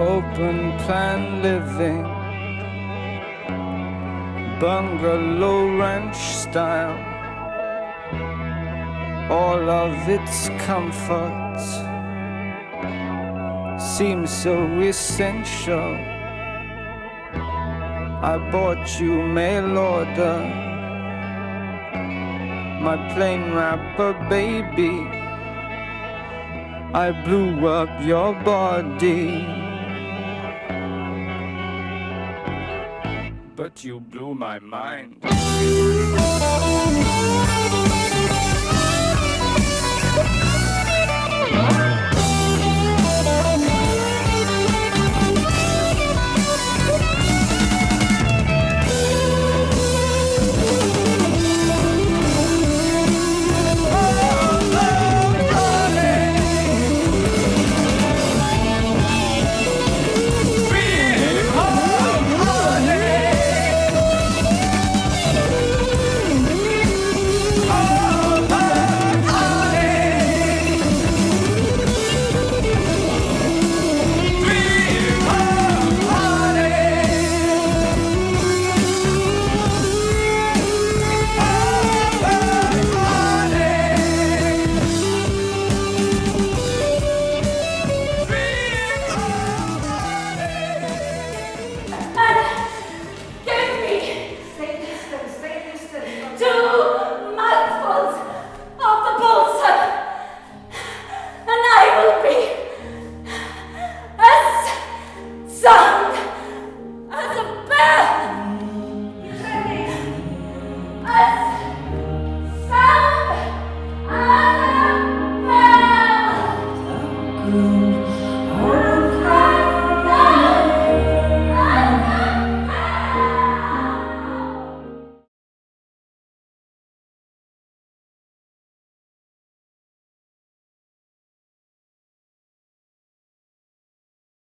open plan living, bungalow ranch style, all of its comforts seem so essential. I bought you mail order, my plain wrapper baby. I blew up your body, but you blew my mind. Groom